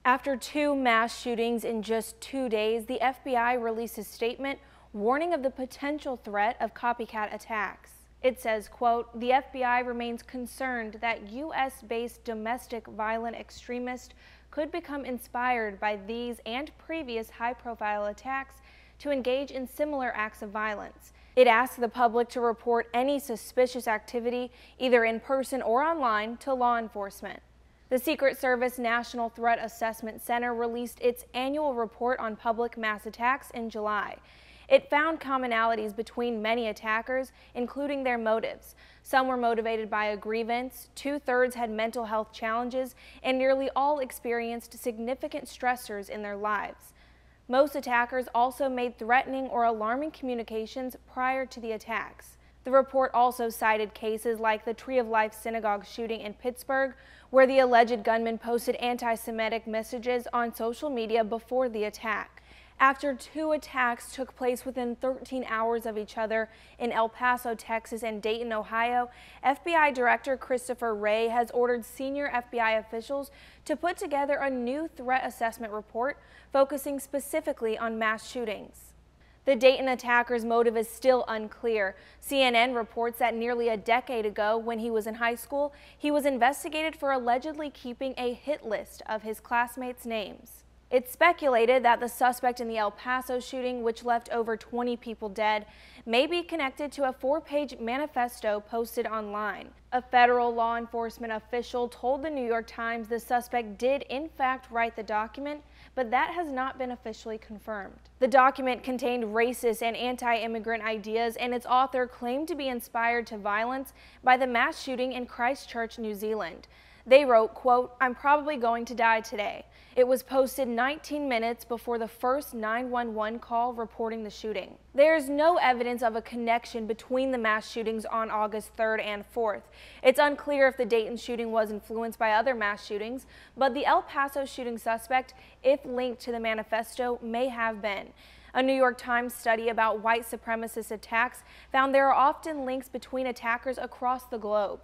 After two mass shootings in just 2 days, the FBI released a statement warning of the potential threat of copycat attacks. It says, quote, "The FBI remains concerned that U.S.-based domestic violent extremists could become inspired by these and previous high-profile attacks to engage in similar acts of violence. It asks the public to report any suspicious activity, either in person or online, to law enforcement." The Secret Service National Threat Assessment Center released its annual report on public mass attacks in July. It found commonalities between many attackers, including their motives. Some were motivated by a grievance, 2/3 had mental health challenges, and nearly all experienced significant stressors in their lives. Most attackers also made threatening or alarming communications prior to the attacks. The report also cited cases like the Tree of Life synagogue shooting in Pittsburgh, where the alleged gunman posted anti-Semitic messages on social media before the attack. After two attacks took place within 13 hours of each other in El Paso, Texas and Dayton, Ohio, FBI Director Christopher Wray has ordered senior FBI officials to put together a new threat assessment report focusing specifically on mass shootings. The Dayton attacker's motive is still unclear. CNN reports that nearly a decade ago, when he was in high school, he was investigated for allegedly keeping a hit list of his classmates' names. It's speculated that the suspect in the El Paso shooting, which left over 20 people dead, may be connected to a 4-page manifesto posted online. A federal law enforcement official told the New York Times the suspect did in fact write the document, but that has not been officially confirmed. The document contained racist and anti-immigrant ideas, and its author claimed to be inspired to violence by the mass shooting in Christchurch, New Zealand. They wrote, quote, "I'm probably going to die today." It was posted 19 minutes before the first 911 call reporting the shooting. There is no evidence of a connection between the mass shootings on August 3rd and 4th. It's unclear if the Dayton shooting was influenced by other mass shootings, but the El Paso shooting suspect, if linked to the manifesto, may have been. A New York Times study about white supremacist attacks found there are often links between attackers across the globe.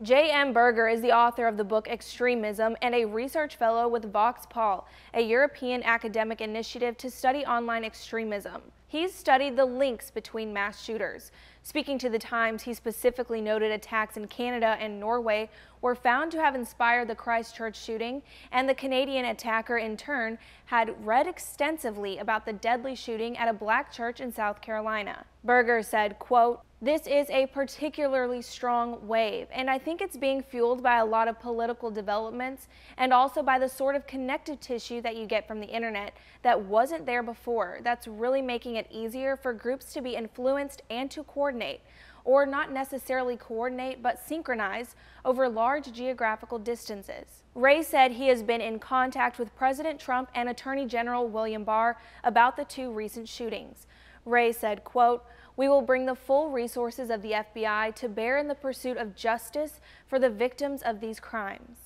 J.M. Berger is the author of the book Extremism and a research fellow with VoxPol, a European academic initiative to study online extremism. He's studied the links between mass shooters. Speaking to the Times, he specifically noted attacks in Canada and Norway were found to have inspired the Christchurch shooting, and the Canadian attacker in turn had read extensively about the deadly shooting at a black church in South Carolina. Berger said, quote, "This is a particularly strong wave, and I think it's being fueled by a lot of political developments and also by the sort of connective tissue that you get from the internet that wasn't there before. That's really making it easier for groups to be influenced and to coordinate, or not necessarily coordinate, but synchronize over large geographical distances." Wray said he has been in contact with President Trump and Attorney General William Barr about the two recent shootings. Wray said, quote, "We will bring the full resources of the FBI to bear in the pursuit of justice for the victims of these crimes."